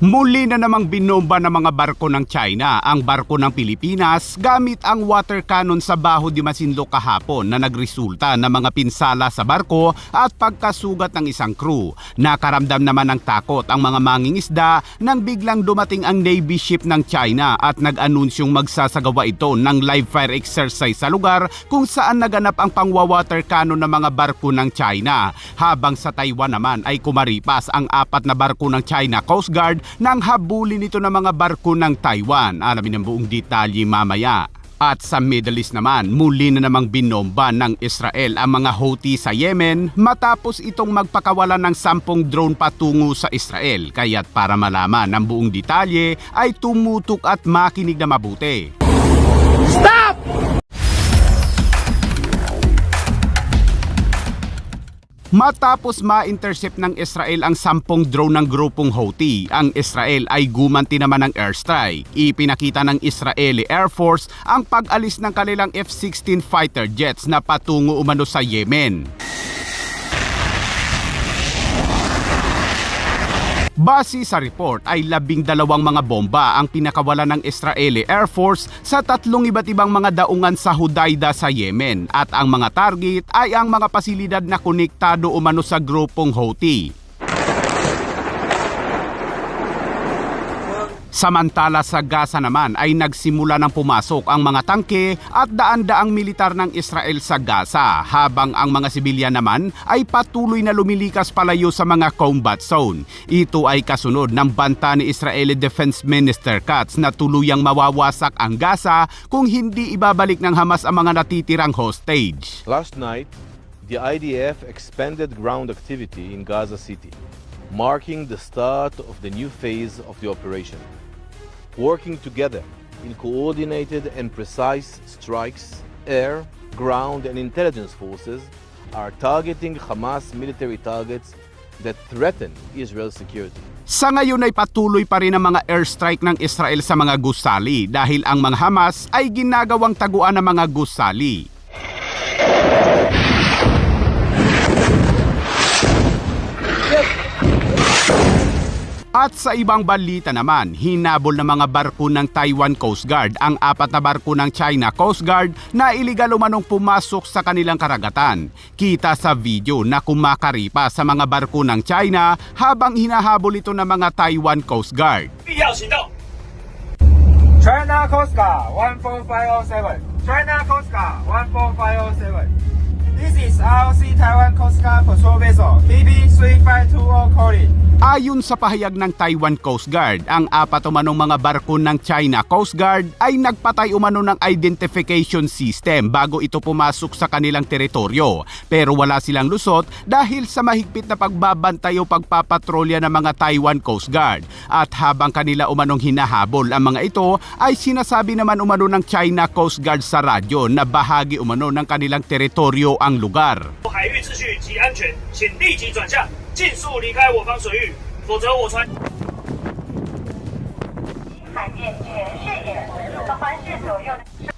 Muli na namang binomba ng mga barko ng China ang barko ng Pilipinas gamit ang water cannon sa Baho de Masinloc kahapon na nagresulta ng mga pinsala sa barko at pagkasugat ng isang crew. Nakaramdam naman ng takot ang mga mangingisda nang biglang dumating ang Navy ship ng China at nag-anunsyong magsasagawa ito ng live fire exercise sa lugar kung saan naganap ang pangwa-water cannon ng mga barko ng China. Habang sa Taiwan naman ay kumaripas ang 4 na barko ng China Coast Guard nang habulin ito ng mga barko ng Taiwan. Alamin ang buong detalye mamaya. At sa Middle East naman, muli na namang binomba ng Israel ang mga Houthi sa Yemen matapos itong magpakawala ng 10 drone patungo sa Israel. Kaya't para malaman ang buong detalye ay tumutok at makinig na mabuti. Stop! Matapos ma-intercept ng Israel ang 10 drone ng grupong Houthi, ang Israel ay gumanti naman ng airstrike. Ipinakita ng Israeli Air Force ang pag-alis ng kanilang F-16 fighter jets na patungo umano sa Yemen. Base sa report ay 12 mga bomba ang pinakawala ng Israeli Air Force sa 3 iba't ibang mga daungan sa Hudaida sa Yemen at ang mga target ay ang mga pasilidad na konektado umano sa grupong Houthi. Samantala sa Gaza naman ay nagsimula ng pumasok ang mga tangke at daan-daang militar ng Israel sa Gaza habang ang mga sibilyan naman ay patuloy na lumilikas palayo sa mga combat zone. Ito ay kasunod ng banta ni Israeli Defense Minister Katz na tuluyang mawawasak ang Gaza kung hindi ibabalik ng Hamas ang mga natitirang hostage. Last night, the IDF expanded ground activity in Gaza City, marking the start of the new phase of the operation. Working together in coordinated and precise strikes, air, ground, and intelligence forces are targeting Hamas military targets that threaten Israel's security. Sa ngayon ay patuloy pa rin ang mga airstrike ng Israel sa mga gusali dahil ang mga Hamas ay ginagawang taguan ng mga gusali. At sa ibang balita naman, hinabol ng mga barko ng Taiwan Coast Guard ang 4 na barko ng China Coast Guard na iligal umanong pumasok sa kanilang karagatan. Kita sa video na kumakaripa sa mga barko ng China habang hinahabol ito ng mga Taiwan Coast Guard. China Coast Guard 14507. China Coast Guard 14507. This is ROC Taiwan Coast Guard Patrol Vessel KB3520 calling. Ayon sa pahayag ng Taiwan Coast Guard, ang 4 umanong mga barko ng China Coast Guard ay nagpatay umano ng identification system bago ito pumasok sa kanilang teritoryo. Pero wala silang lusot dahil sa mahigpit na pagbabantay o pagpapatrolya ng mga Taiwan Coast Guard. At habang kanila umanong hinahabol ang mga ito, ay sinasabi naman umano ng China Coast Guard sa radyo na bahagi umano ng kanilang teritoryo ang lugar. 海域秩序及安全，请立即转向，尽速离开我方水域，否则我船。海面全视野，环视左右。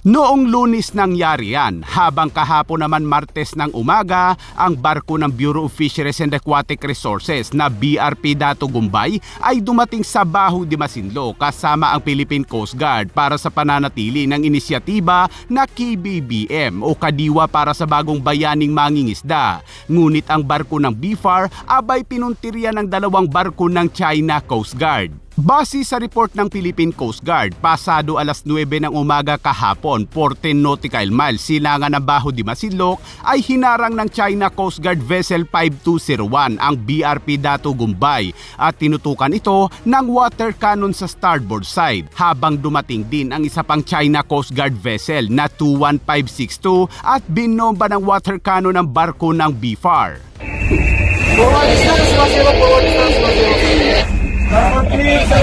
Noong Lunes nangyari yan, habang kahapon naman Martes ng umaga, ang barko ng Bureau of Fisheries and Aquatic Resources na BRP Dato Gumbay ay dumating sa Baho de Masinloc kasama ang Philippine Coast Guard para sa pananatili ng inisyatiba na KBBM o Kadiwa para sa Bagong Bayaning Mangingisda. Ngunit ang barko ng BFAR abay pinuntirya ng 2 barko ng China Coast Guard. Base sa report ng Philippine Coast Guard, pasado alas 9 ng umaga kahapon, 14 nautical miles silangan ng Baho de Masinloc, ay hinarang ng China Coast Guard Vessel 5201 ang BRP Dato Gumbay at tinutukan ito ng water cannon sa starboard side habang dumating din ang isa pang China Coast Guard vessel na 21562 at binomba ng water cannon ng barko ng BFAR. Starboard clear, sir.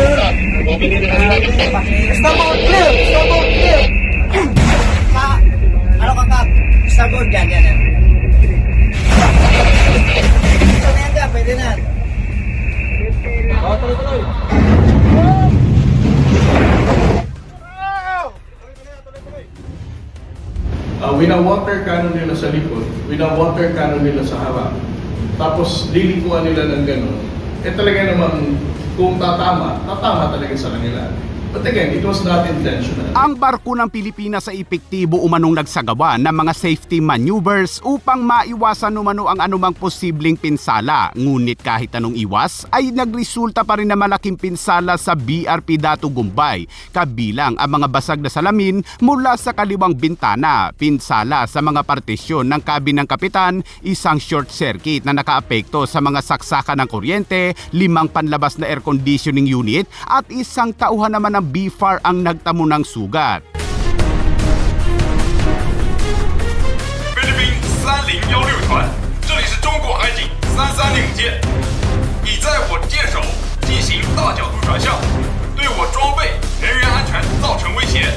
Starboard clear. Starboard clear. Ano ka, Kap? Starboard yan. Ito na yan, Kap. Pwede na. Tuloy. Wina-water cannon nila sa likod, wina-water cannon nila sa harap. Tapos lilikuan nila ng gano'n. Talaga naman kung tatama talaga sa kanila. But again, it was not intentional. Ang barko ng Pilipinas ay epektibo umanong nagsagawa ng mga safety maneuvers upang maiwasan umano ang anumang posibleng pinsala. Ngunit kahit anong iwas ay nagresulta pa rin na malaking pinsala sa BRP Datu Gumbay, kabilang ang mga basag na salamin mula sa kaliwang bintana, pinsala sa mga partisyon ng kabin ng kapitan, isang short circuit na nakaapekto sa mga saksakan ng kuryente, 5 panlabas na air conditioning unit at isang tauhan naman ng BFAR ang nagtamo ng sugat. 菲律宾3016团，这里是中国海警330舰，已在我舰首进行大角度转向，对我装备、人员安全造成威胁。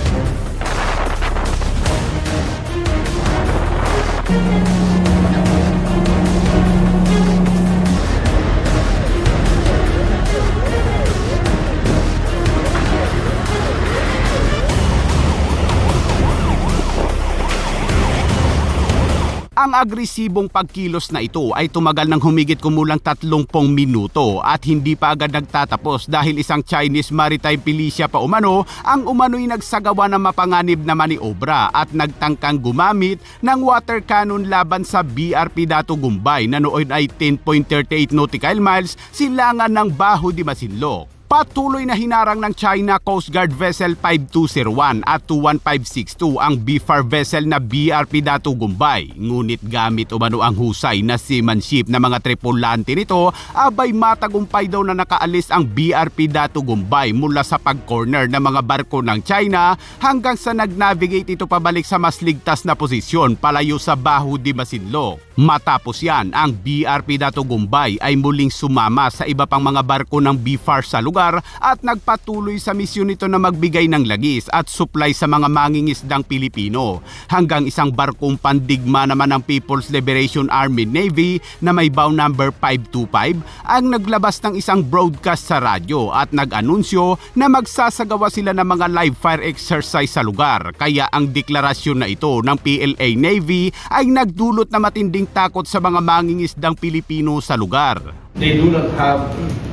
Ang agresibong pagkilos na ito ay tumagal ng humigit kumulang 30 minuto at hindi pa agad nagtatapos dahil isang Chinese maritime militia pa umano ang umano'y nagsagawa ng mapanganib na maniobra at nagtangkang gumamit ng water cannon laban sa BRP Datu Gumbay na noon ay 10.38 nautical miles silangan ng Baho de Masinloc. Patuloy na hinarang ng China Coast Guard Vessel 5201 at 21562 ang BFAR vessel na BRP Datu Gumbay. Ngunit gamit umano ang husay na seamanship na mga tripulante nito, abay matagumpay daw na nakaalis ang BRP Datu Gumbay mula sa pag-corner ng mga barko ng China hanggang sa nag-navigate ito pabalik sa mas ligtas na posisyon palayo sa Baho de Masinloc. Matapos yan, ang BRP Datu Gumbay ay muling sumama sa iba pang mga barko ng BFAR sa lugar at nagpatuloy sa misyon nito na magbigay ng lagis at supply sa mga mangingisdang Pilipino. Hanggang isang barkong pandigma naman ng People's Liberation Army Navy na may bow number 525 ang naglabas ng isang broadcast sa radyo at nag-anunsyo na magsasagawa sila ng mga live fire exercise sa lugar. Kaya ang deklarasyon na ito ng PLA Navy ay nagdulot na matinding takot sa mga mangingisdang Pilipino sa lugar. They do not have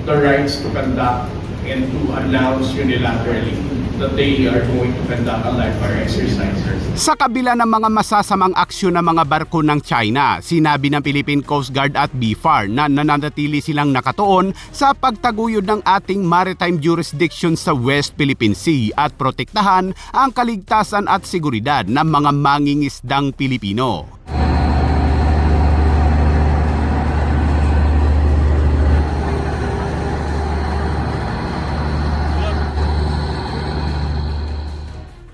the rights to conduct and to announce unilaterally that they are going to conduct a live fire exercise. Sa kabila ng mga masasamang aksyon ng mga barko ng China, sinabi ng Philippine Coast Guard at BFAR na nananatili silang nakatuon sa pagtaguyod ng ating maritime jurisdiction sa West Philippine Sea at protektahan ang kaligtasan at seguridad ng mga mangingisdang Pilipino.